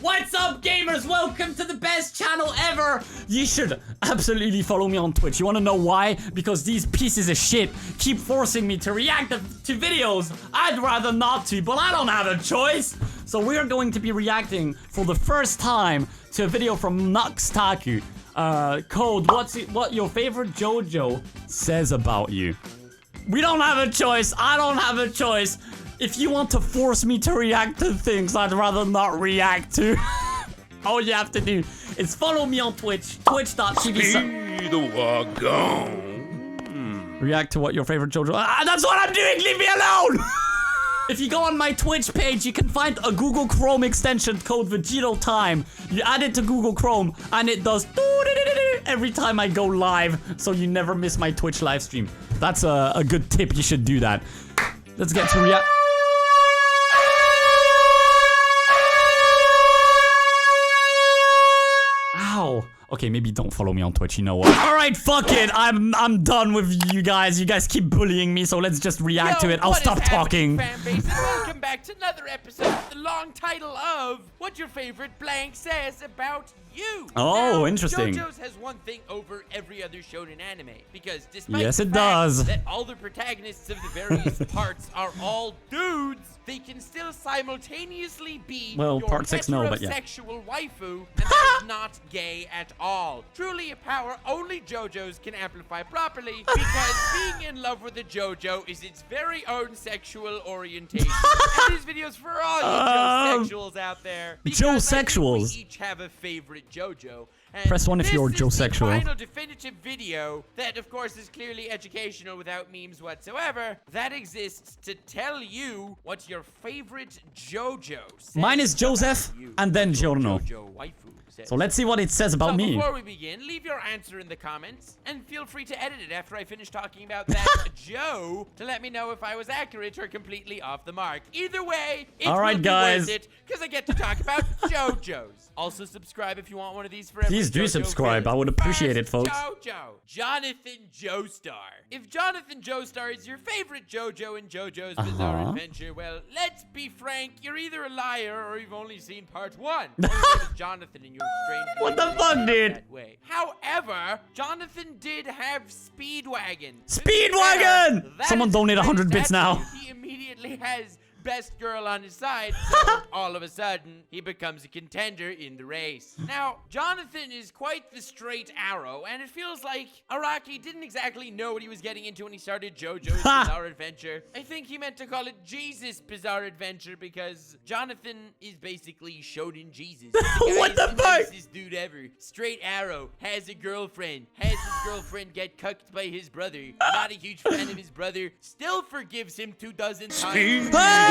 What's up, gamers? Welcome to the best channel ever. You should absolutely follow me on Twitch. You want to know why? Because these pieces of shit keep forcing me to react to videos I'd rather not to, but I don't have a choice. So we're going to be reacting for the first time to a video from Taku. Code, what your favorite JoJo says about you. We don't have a choice. I don't have a choice. If you want to force me to react to things I'd rather not react to, all you have to do is follow me on Twitch, twitch.tv. React to what your favorite JoJo... that's what I'm doing! Leave me alone! If you go on my Twitch page, you can find a Google Chrome extension called Vegeto Time. You add it to Google Chrome, and it does every time I go live, so you never miss my Twitch live stream. That's a good tip. You should do that. Let's get to react. Ow. Okay, maybe don't follow me on Twitch, you know what? Alright, fuck it! I'm done with you guys. You guys keep bullying me, so let's just react to it. I'll stop talking. Fan base, and welcome back to another episode with the long title of What Your Favorite Blank Says About You. Oh, now, interesting. JoJo's has one thing over every other shonen anime, because despite yes, the it fact does. that all the protagonists of the various parts are all dudes, they can still simultaneously be your part 6 no, but yeah. heterosexual waifu, and that is not gay at all. Truly a power only JoJo's can amplify properly, because being in love with a JoJo is its very own sexual orientation. And this video's for all you JoSexuals out there. JoSexuals? We each have a favorite JoJo. And press 1 if you're This is JoSexual. the final definitive video that, of course, is clearly educational without memes whatsoever. That exists to tell you what's your favorite JoJo. Mine is Joseph, and then Giorno. JoJo waifu. So let's see what it says about me. Before we begin, leave your answer in the comments, and feel free to edit it after I finish talking about that Joe to let me know if I was accurate or completely off the mark. Either way, it will be worth it, because I get to talk about JoJo's. Also subscribe if you want one of these forever. Please do JoJo subscribe. villains. I would appreciate it, folks. JoJo. Jonathan Joestar. If Jonathan Joestar is your favorite JoJo in JoJo's Bizarre Adventure, well, let's be frank, you're either a liar or you've only seen part 1. Or your name is Jonathan and you're strange. What the fuck, dude? However, Jonathan did have Speedwagon. Speedwagon! Someone donate 100 bits now. He immediately has best girl on his side, so all of a sudden, he becomes a contender in the race. Now, Jonathan is quite the straight arrow, and it feels like Araki didn't exactly know what he was getting into when he started JoJo's Bizarre Adventure. I think he meant to call it Jesus Bizarre Adventure because Jonathan is basically Shonen Jesus. What the fuck? Nicest dude ever. Straight arrow, has a girlfriend, has his girlfriend get cucked by his brother, not a huge fan of his brother, still forgives him 24 times.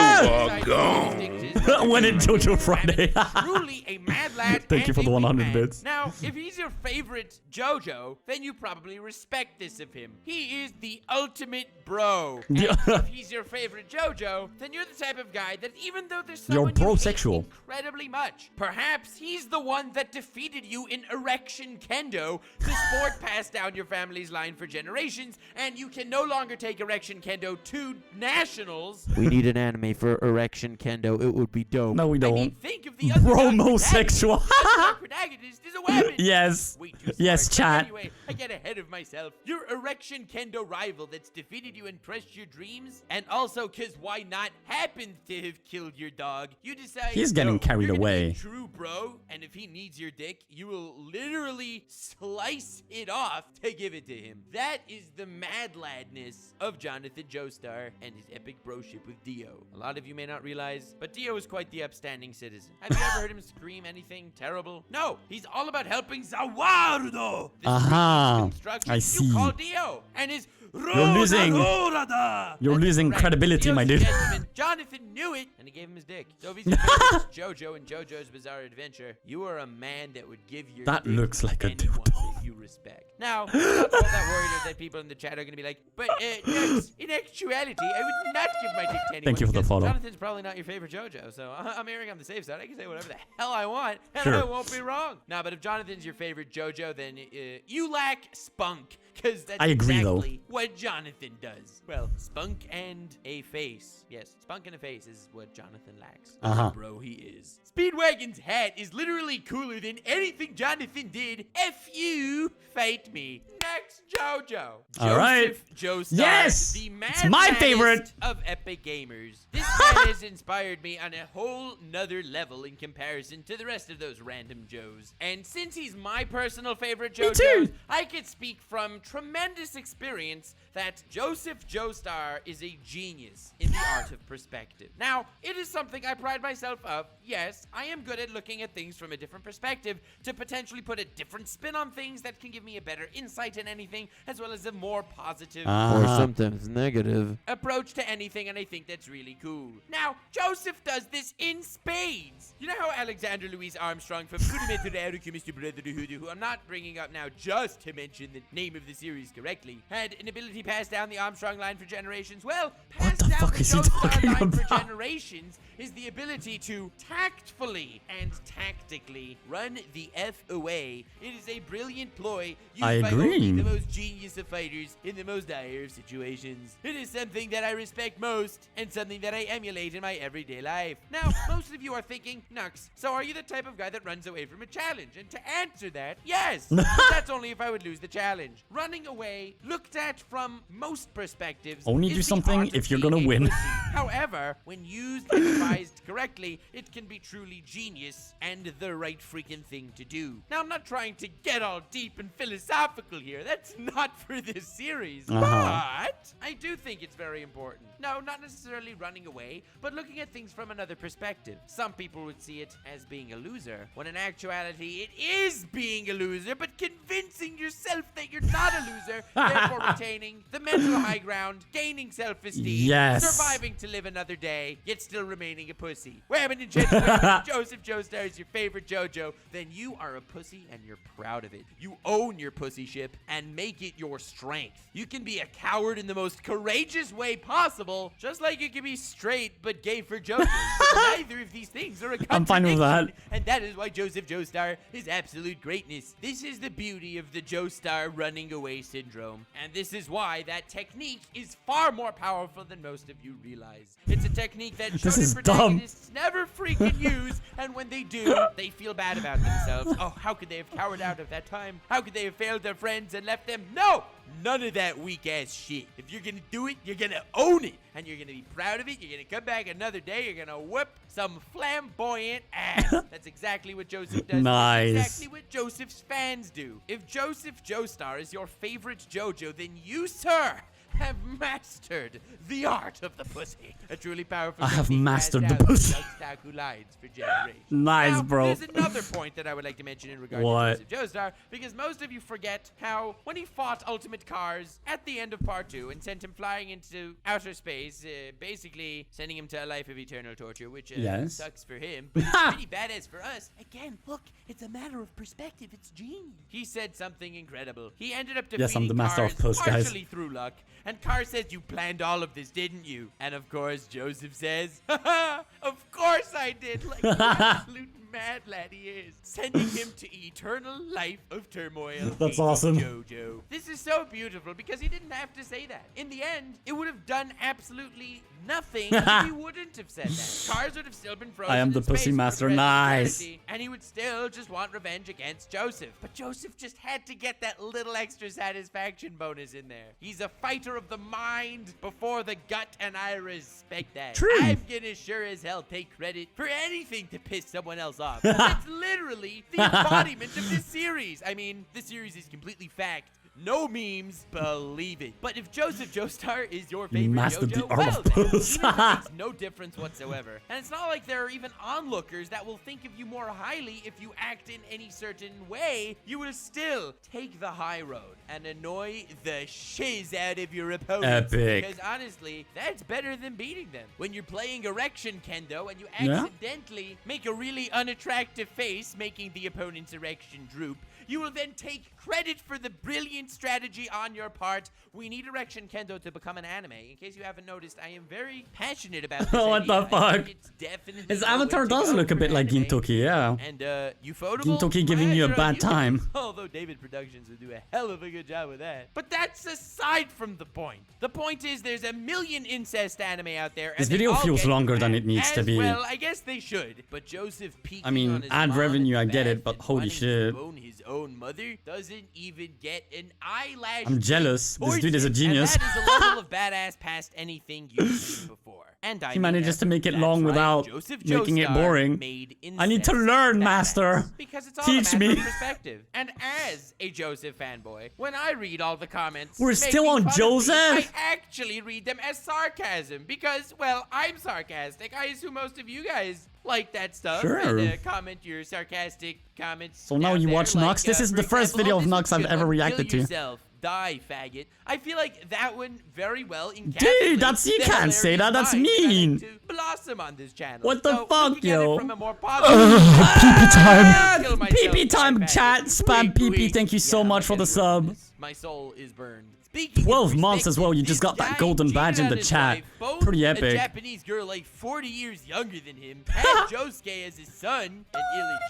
When in JoJo Friday. Truly a mad lad. Thank you for the 100 bits. Now, if he's your favorite JoJo, then you probably respect this of him. He is the ultimate bro. And if he's your favorite JoJo, then you're the type of guy that even though there's someone you hate incredibly much, perhaps he's the one that defeated you in Erection Kendo, the sport passed down your family's line for generations, and you can no longer take Erection Kendo to nationals. We need an anime for Erection Kendo. It would be dope. No, we don't. I mean, think of the other Bromosexual. protagonist is a weapon. Yes. Yes, chat. Anyway, I get ahead of myself. Your Erection Kendo rival that's defeated you and crushed your dreams, and also because why not happened to have killed your dog, you decide he's getting carried away. True, bro. And if he needs your dick, you will literally slice it off to give it to him. That is the mad ladness of Jonathan Joestar and his epic broship with Dio. A lot of you may not realize, but Dio is quite the upstanding citizen. Have you ever heard him scream anything terrible? No, he's all about helping Zawardo. I see. You call Dio, and his You're losing credibility, my dude. Jonathan knew it, and he gave him his dick. So if he's your favorite JoJo and JoJo's Bizarre Adventure, you are a man that would give your That dick looks like a to anyone dildo. that you respect. Now, I'm not all that worried that people in the chat are going to be like, but Nux, in actuality, I would not give my dick to anyone. Thank you for the because follow. Jonathan's probably not your favorite JoJo, so I'm erring on the safe side. I can say whatever the hell I want, and Sure. I won't be wrong. Nah, but if Jonathan's your favorite JoJo, then you lack spunk. Because that's I agree, exactly what Jonathan does. Well, spunk and a face. Yes, spunk and a face is what Jonathan lacks. Bro, he is. Speedwagon's hat is literally cooler than anything Jonathan did. F you, fight me. Next, JoJo. All right. Joestar, Yes! the It's my favorite. of epic gamers. This man has inspired me on a whole nother level in comparison to the rest of those random Joes. And since he's my personal favorite Me JoJo, too. I could speak from tremendous experience that Joseph Joestar is a genius in the art of perspective. Now, it is something I pride myself of. Yes, I am good at looking at things from a different perspective to potentially put a different spin on things that can give me a better insight in anything, as well as a more positive Or sometimes negative. approach to anything, and I think that's really cool. Now, Joseph does this in spades. You know how Alexander Louis Armstrong from Mr. Brotherhood, who I'm not bringing up now just to mention the name of the series correctly, had an ability passed down the Armstrong line for generations? Well, passed the down fuck the is he Joestar talking line for about? generations is the ability to tactfully and tactically run the F away. It is a brilliant ploy used I by agree. only the most genius of fighters in the most dire of situations. It is something that I respect most and something that I emulate in my everyday life. Now, most of you are thinking, Nux, so are you the type of guy that runs away from a challenge? And to answer that, yes, but that's only if I would lose the challenge. Running away, looked at from most perspectives, Only is do the something art of if you're being gonna a win. pussy. However, when used and advised correctly, it can be truly genius and the right freaking thing to do. Now, I'm not trying to get all deep and philosophical here. That's not for this series. But I do think it's very important. No, not necessarily running away, but looking at things from another perspective. Some people would see it as being a loser, when in actuality it is being a loser, but convincing yourself that you're not a loser, therefore retaining the mental high ground, gaining self-esteem, Yes. surviving to live another day, yet still remaining a pussy. Women and gentlemen, if Joseph Joestar is your favorite JoJo, then you are a pussy and you're proud of it. You own your pussyship and make it your strength. You can be a coward in the most courageous way possible, just like you can be straight but gay for JoJo. Neither of these things are a contradiction. I'm fine with that. And that is why Joseph Joestar is absolute greatness. This is the beauty of the Joestar running away syndrome. And this is why that technique is far more powerful than most of you realize. It's a technique that This shonen is dumb. protagonists never freaking use, and when they do, they feel bad about themselves. Oh, how could they have cowered out of that time? How could they have failed their friends and left them? No! None of that weak-ass shit. If you're gonna do it, you're gonna own it. And you're gonna be proud of it. You're gonna come back another day. You're gonna whip some flamboyant ass. That's exactly what Joseph does. Nice. That's exactly what Joseph's fans do. If Joseph Joestar is your favorite JoJo, then you, sir, have mastered the art of the pussy. A truly powerful I have technique mastered passed the down pussy. through Taku lines for generations. Nice, Now, bro. There's another point that I would like to mention in regard What? to Joseph Joestar, because most of you forget how when he fought Ultimate Cars at the end of Part 2 and sent him flying into outer space, basically sending him to a life of eternal torture, which Yes. sucks for him, but it's pretty badass for us. Again, look, it's a matter of perspective. It's genius. He said something incredible. He ended up defeating Yes, I'm the master Cars of post, guys. partially through luck, and Cars says, you planned all of this, didn't you? And of course, Joseph says, of course I did, like the absolute mad lad he is, sending him to eternal life of turmoil. That's King of awesome. JoJo. This is so beautiful because he didn't have to say that. In the end, it would have done absolutely nothing if he wouldn't have said that. Cars would have still been frozen I am in the space pussy for the master. rest of Nice. eternity, and he would still just want revenge against Joseph. But Joseph just had to get that little extra satisfaction bonus in there. He's a fighter of the mind before the gut, and I respect that. True. I'm gonna sure as hell take credit for anything to piss someone else off. That's literally the embodiment of this series. I mean, this series is completely fact, No memes, believe it. But if Joseph Joestar is your favorite mastered the JoJo, art well, of then, puss. even if it makes no difference whatsoever. And it's not like there are even onlookers that will think of you more highly if you act in any certain way. You will still take the high road and annoy the shiz out of your opponents. Epic. Because honestly, that's better than beating them. When you're playing erection kendo and you Yeah? accidentally make a really unattractive face, making the opponent's erection droop, you will then take credit for the brilliant strategy on your part. We need erection kendo to become an anime. In case you haven't noticed, I am very passionate about this What the idea. I think fuck? it's definitely His the way avatar to does go look a for bit like anime. Gintoki, yeah. And, Ufotable? Gintoki giving you a bad time. Although David Productions would do a hell of a good job with that. But that's aside from the point. The point is there's a million incest anime out there. This and they video all feels get longer than bad. it needs to As be. Well, I guess they should. But Joseph peeking I mean, on his ad mom revenue, in I get the it, but bath and holy wanting to shit. bone his own mother doesn't even get an eyelash. I'm jealous. This dude is a And genius. that is a level of badass past anything you've seen before. And I He mean manages to ever. make it That's long right, without Joseph making it Joestar boring. made I need to incest learn, badass. master. Because it's all Teach a matter me. of perspective. And as a Joseph fanboy, when I read all the comments, We're making still on fun of Joseph? me, I actually read them as sarcasm because, well, I'm sarcastic. I assume most of you guys like that stuff. Sure. And, comment your sarcastic comments. So now down you there, watch like, Nux? This is for the first example, video oh, of this Nux looks I've good. ever Kill reacted to. yourself. Die, faggot. I feel like that one very well encapsulates Dude, that's- you the can't say that, hilarious that's minds that mean. like to blossom on this channel. What the So, fuck, looking at it yo? from a more positive PP time. Kill myself, PP time, die, chat. faggot. Spam Wink, PP. wink. Thank you so Yeah, much for the guess what? sub. My soul is burned. Speaking 12 of months as well, you just this got that guy golden badge cheated in on the his chat. wife, boned Pretty a epic. Japanese girl like 40 years younger than him, had Josuke as his son, and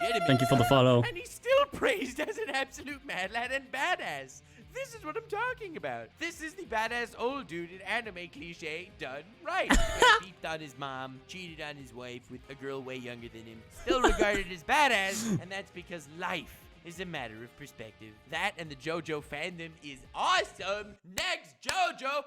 illegitimate. Thank you for the follow. And he's still praised as an absolute mad lad and badass. This is what I'm talking about. This is the badass old dude in anime cliche done right. He beefed on his mom, cheated on his wife with a girl way younger than him, still regarded as badass, and that's because life is a matter of perspective. That and the JoJo fandom is awesome. Next, JoJo.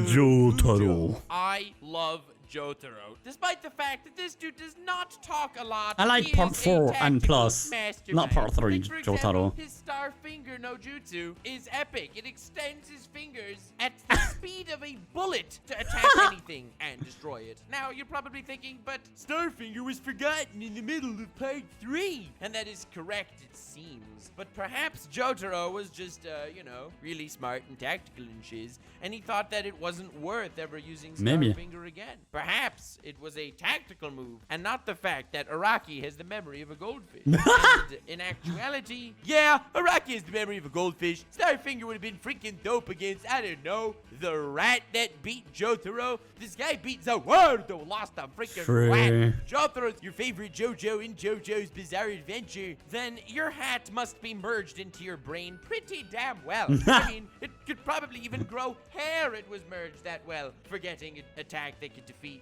Jotaro. I love Jotaro, despite the fact that this dude does not talk a lot. I like He part is a 4 and tactical plus, mastermind. not part 3, Like, for example, Jotaro. his star finger no jutsu is epic. It extends his fingers at the speed of a bullet to attack anything and destroy it. Now, you're probably thinking, but Starfinger was forgotten in the middle of part 3. And that is correct, it seems. But perhaps Jotaro was just, really smart and tactical and shiz, and he thought that it wasn't worth ever using Maybe. Starfinger again. Perhaps it was a tactical move, and not the fact that Araki has the memory of a goldfish. And in actuality, yeah, Araki has the memory of a goldfish. Starfinger would have been freaking dope against, I don't know, the rat that beat Jotaro. This guy beat Zawardo, lost a freaking True. rat. Jotaro's your favorite JoJo in JoJo's Bizarre Adventure. Then your hat must be merged into your brain pretty damn well. I mean, it could probably even grow hair. It was merged that well. Forgetting an attack that could defeat,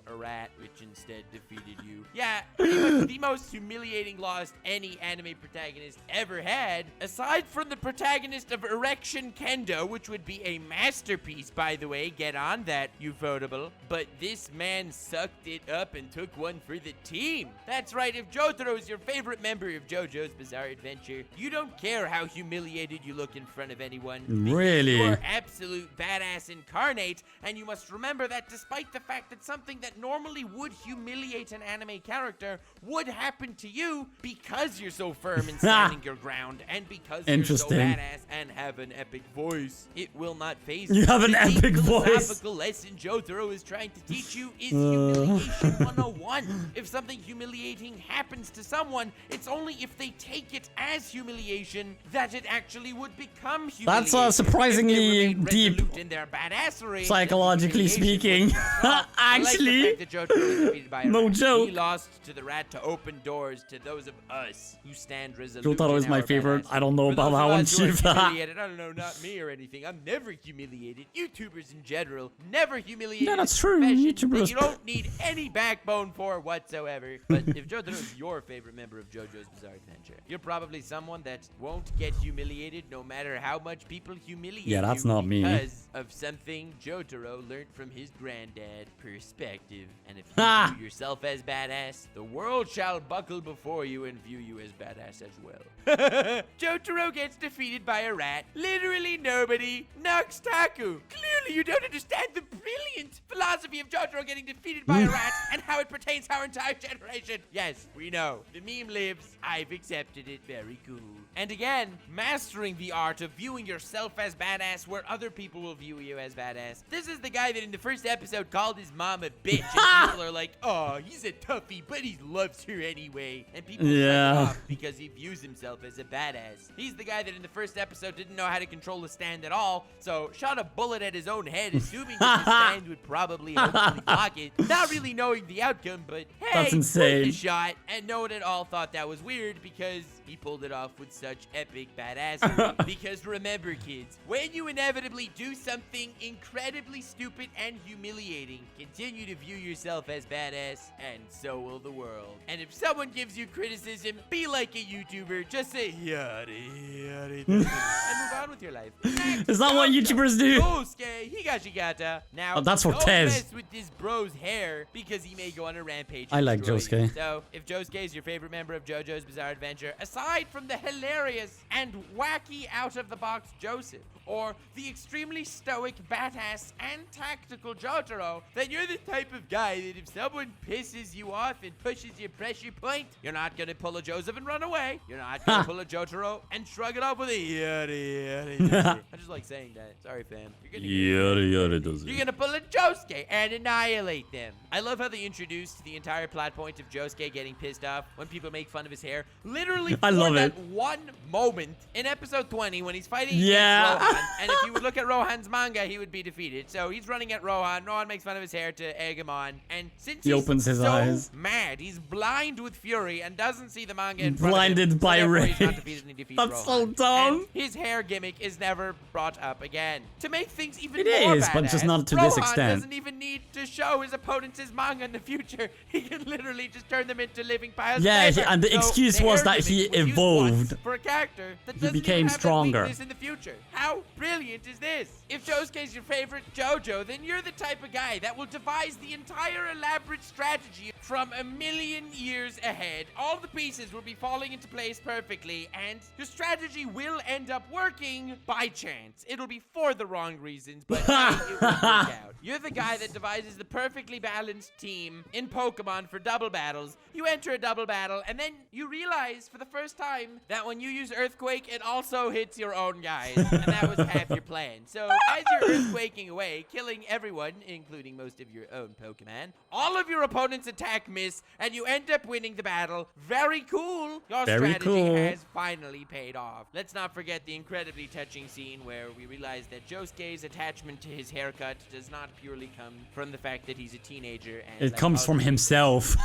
a rat, which instead defeated you. Yeah, pretty much the most humiliating loss any anime protagonist ever had, aside from the protagonist of Erection Kendo, which would be a masterpiece, by the way. Get on that, Ufotable. But this man sucked it up and took one for the team. That's right, if Jotaro is your favorite member of JoJo's Bizarre Adventure, you don't care how humiliated you look in front of anyone. Really? You're absolute badass incarnate, and you must remember that despite the fact that something that normally would humiliate an anime character would happen to you because you're so firm in standing your ground and because you're so Interesting. badass and have an epic voice. It will not phase You have an The epic deep voice. philosophical lesson Jotaro is trying to teach you is humiliation 101. If something humiliating happens to someone, it's only if they take it as humiliation that it actually would become humiliation. That's, surprisingly If they remain deep, resolute in their badassery, psychologically humiliation speaking. would Actually, like the fact that Jotaro was defeated by a no rat. joke. He lost to the rat to open doors to those of us who stand resolute. Jotaro in is my our favorite. badassery. I don't know For about those how of I'm us who are cheap. humiliated, I don't know, not me or anything. I'm never humiliated. YouTubers in general never humiliated. Yeah, that's It's a true. profession YouTubers- that you don't need any backbone for whatsoever. But if Jotaro is your favorite member of JoJo's Bizarre Adventure, you're probably someone that won't get humiliated no matter how much people humiliate Yeah, that's you not me. because of something Jotaro learned from his granddad. perspective. And if you view yourself as badass, the world shall buckle before you and view you as badass as well. Jotaro gets defeated by a rat. Literally nobody knocks Taku. Clearly you don't understand the brilliant philosophy of Jotaro getting defeated by a rat and how it pertains to our entire generation. Yes, we know. The meme lives. I've accepted it. Very cool. And again, mastering the art of viewing yourself as badass where other people will view you as badass. This is the guy that in the first episode called his mom a bitch. And people are like, oh, he's a toughie, but he loves her anyway. And people off because he views himself as a badass. He's the guy that in the first episode didn't know how to control the stand at all, so shot a bullet at his own head, assuming that the stand would probably hopefully block it. Not really knowing the outcome, but hey, that's insane. The shot. And no one at all thought that was weird because he pulled it off with such epic badassery. Because remember, kids, when you inevitably do something incredibly stupid and humiliating, continue to view yourself as badass, and so will the world. And if someone gives you criticism, be like a YouTuber. Just say, yada, yada, and move on with your life. Is that what YouTubers do? Josuke, higashigata. Now, that's for don't Tez. mess with this bro's hair because he may go on a rampage. I like Josuke. So, if Josuke is your favorite member of JoJo's Bizarre Adventure, aside from the hilarious and wacky out-of-the-box Joseph, or the extremely stoic, badass, and tactical Jotaro, then you're the type of guy that if someone pisses you off and pushes your pressure point, you're not gonna pull a Joseph and run away. You're not gonna pull a Jotaro and shrug it off with a yada yada yada. I just like saying that. Sorry, fam. You're gonna pull a Josuke and annihilate them. I love how they introduced the entire plot point of Josuke getting pissed off when people make fun of his hair. Literally, I love that it. one moment in episode 20 when he's fighting against Rohan, and if you would look at Rohan's manga, he would be defeated. So he's running at Rohan. Rohan makes fun of his hair to egg him on. And since he opens his eyes, mad, he's blind with fury and doesn't see the manga in front blinded of him. by rage. That's so dumb. And his hair gimmick is never brought up again. To make things even it more is, badass, but just not to Rohan this extent. Doesn't even need to show his opponents his manga in the future. He can literally just turn them into living piles. Yeah, of paper. and the excuse was that he evolved. For a character that he became stronger. in the future. How brilliant is this? If Josuke is your favorite JoJo, then you're the type of guy that will devise the entire elaborate strategy from a million years ahead. All the pieces will be falling into place perfectly, and your strategy will end up working by chance. It'll be for the wrong reasons, but hey, it will work out. You're the guy that devises the perfectly balanced team in Pokemon for double battles. You enter a double battle, and then you realize for the first time that when you use Earthquake, it also hits your own guys, and that was half your plan. So as you're Earthquaking away, killing everyone, including most of your own Pokemon, all of your opponent's attack miss, and you end up winning the battle. Very cool. Your strategy has finally paid off. Let's not forget the incredibly touching scene where we realize that Josuke's attachment to his haircut does not purely come from the fact that he's a teenager. And it comes from himself.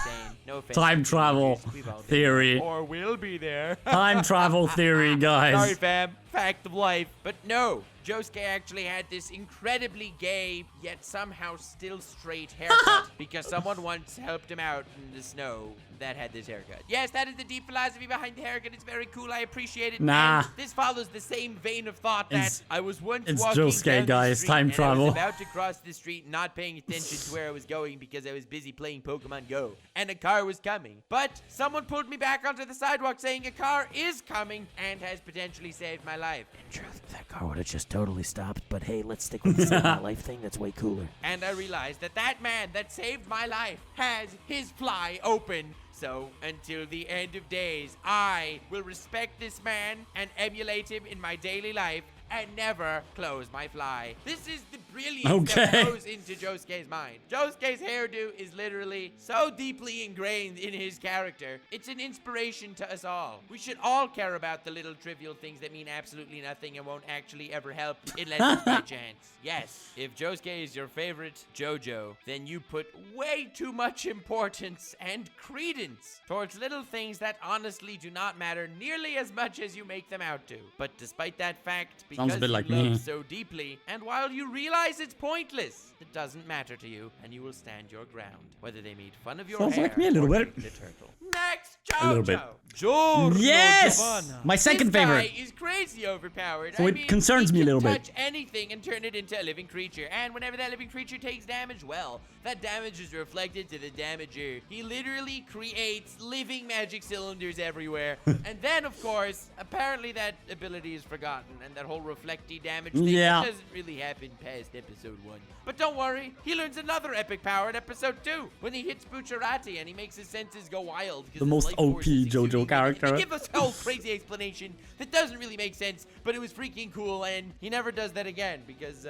No offense. Time travel theory. Or will be there. Time travel theory, guys. Sorry, fam. Fact of life. But no, Josuke actually had this incredibly gay, yet somehow still straight haircut because someone once helped him out in the snow that had this haircut. Yes, that is the deep philosophy behind the haircut. It's very cool. I appreciate it. Nah. And this follows the same vein of thought that I was once it's walking Josuke, down guys. the street Time and travel. I was about to cross the street, not paying attention to where I was going because I was busy playing Pokemon Go, and a car was coming. But someone pulled me back onto the sidewalk saying a car is coming and has potentially saved my life. In truth, that car would have just totally stopped, but hey, let's stick with the save my life thing. That's way cooler. And I realized that that man that saved my life has his fly open. So, until the end of days, I will respect this man and emulate him in my daily life and never close my fly. This is the brilliance that goes into Josuke's mind. Josuke's hairdo is literally so deeply ingrained in his character. It's an inspiration to us all. We should all care about the little trivial things that mean absolutely nothing and won't actually ever help unless it's by chance. Yes, if Josuke is your favorite JoJo, then you put way too much importance and credence towards little things that honestly do not matter nearly as much as you make them out to. But despite that fact, sounds a bit like you love me. so deeply, and while you realize it's pointless, it doesn't matter to you, and you will stand your ground, whether they made fun of your Sounds hair like me a little or bit. the turtle. Next, JoJo. A little bit. Giorno Yes! Giovanna. My second favorite. This guy is crazy overpowered. So it concerns me a little he can bit. touch anything and turn it into a living creature. And whenever that living creature takes damage, well, that damage is reflected to the damager. He literally creates living magic cylinders everywhere. And then, of course, apparently that ability is forgotten. And that whole reflecty damage thing doesn't really happen past episode 1. But don't worry, he learns another epic power in episode 2 when he hits Bucciarati and he makes his senses go wild. The most OP JoJo character. They give us a whole crazy explanation that doesn't really make sense, but it was freaking cool, and he never does that again because,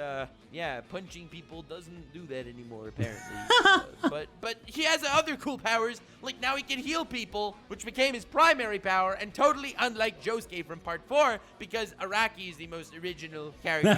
yeah, punching people doesn't do that anymore, apparently. But he has other cool powers, like now he can heal people, which became his primary power, and totally unlike Josuke from Part 4, because Araki is the most original character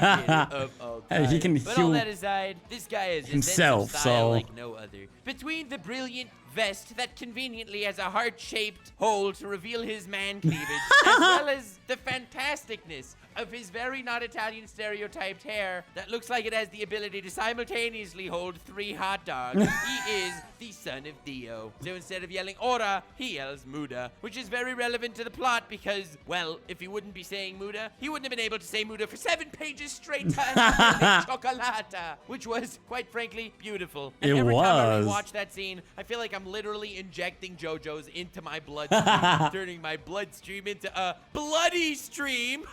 of all time. Hey, he can but heal all that aside, this guy is himself, style so like no other. Between the brilliant vest that conveniently has a heart-shaped hole to reveal his man cleavage, as well as the fantasticness of his very not Italian stereotyped hair that looks like it has the ability to simultaneously hold 3 hot dogs. He is the son of Dio. So instead of yelling ora, he yells Muda, which is very relevant to the plot because, well, if he wouldn't be saying Muda, he wouldn't have been able to say Muda for 7 pages straight to Chocolata, which was, quite frankly, beautiful. And every time I rewatch that scene, I feel like I'm literally injecting JoJo's into my bloodstream, turning my bloodstream into a bloody stream.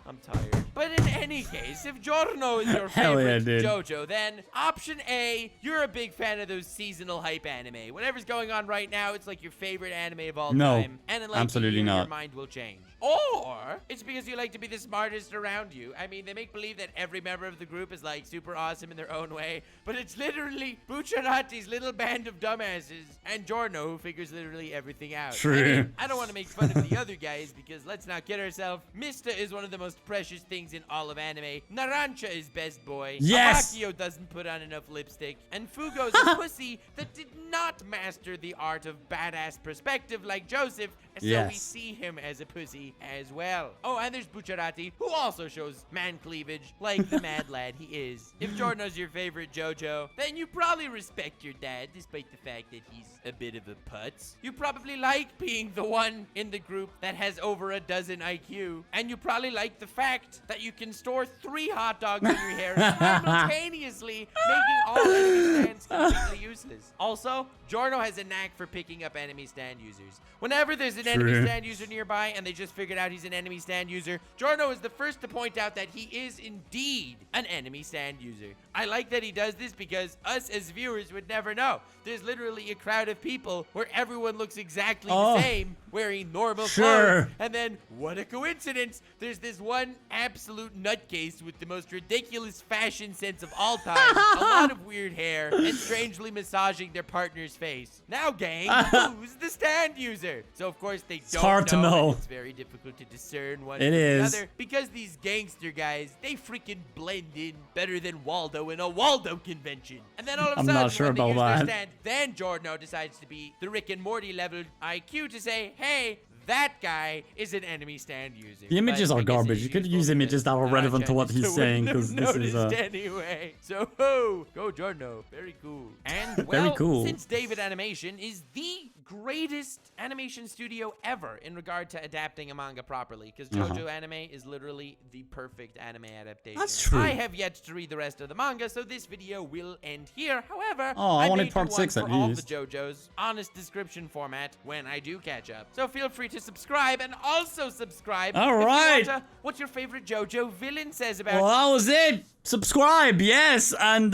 I'm tired. But in any case, if Giorno is your favorite JoJo, then option A, you're a big fan of those seasonal hype anime. Whatever's going on right now, it's like your favorite anime of all time. And in like absolutely not. Your mind will change. Or it's because you like to be the smartest around you. I mean, they make believe that every member of the group is like super awesome in their own way, but it's literally Bucciarati's little band of dumbasses and Giorno who figures literally everything out. True. I mean, I don't want to make fun of the other guys because let's not kid ourselves. Mista is one of the most precious things in all of anime. Narancha is best boy. Yes. Amakio doesn't put on enough lipstick. And Fugo's a pussy that did not master the art of badass perspective like Joseph, so we see him as a pussy as well. Oh, and there's Bucciarati, who also shows man cleavage like the mad lad he is. If Giorno's your favorite JoJo, then you probably respect your dad, despite the fact that he's a bit of a putz. You probably like being the one in the group that has over a dozen IQ. And you probably like the fact that you can store 3 hot dogs in your hair simultaneously, making all enemy stands completely useless. Also, Giorno has a knack for picking up enemy stand users. Whenever there's an enemy stand user nearby and they just figured out he's an enemy stand user, Giorno is the first to point out that he is indeed an enemy stand user. I like that he does this because us as viewers would never know. There's literally a crowd of people where everyone looks exactly the same, wearing normal clothes. And then, what a coincidence, there's this one absolute nutcase with the most ridiculous fashion sense of all time, a lot of weird hair, and strangely massaging their partner's face. Now, gang, who's the stand user? So, of course, they don't know. It's hard to know. It's very difficult to discern one from the other because these gangster guys, they freaking blend in better than Waldo in a Waldo convention. And then all of a sudden, when they use their stand, then Giorno decides to be the Rick and Morty level IQ to say, hey, that guy is an enemy stand user. The images are garbage. You could use images that are relevant to what he's saying, because this is anyway. So, go Giorno. Very cool. And, well, very cool. Since David Animation is the greatest animation studio ever in regard to adapting a manga properly, because JoJo anime is literally the perfect anime adaptation. That's true. I have yet to read the rest of the manga, so this video will end here. However, I wanted made part 6 at for all the least. JoJos, honest description format when I do catch up. So feel free to subscribe and also subscribe. All right. What your favorite JoJo villain says about. Well, that was it. Subscribe, yes, and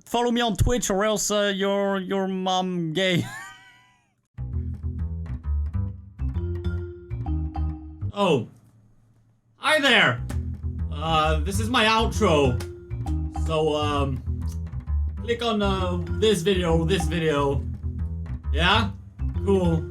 follow me on Twitch, or else your mom gay. Oh, hi there. This is my outro. So click on this video. Yeah, cool.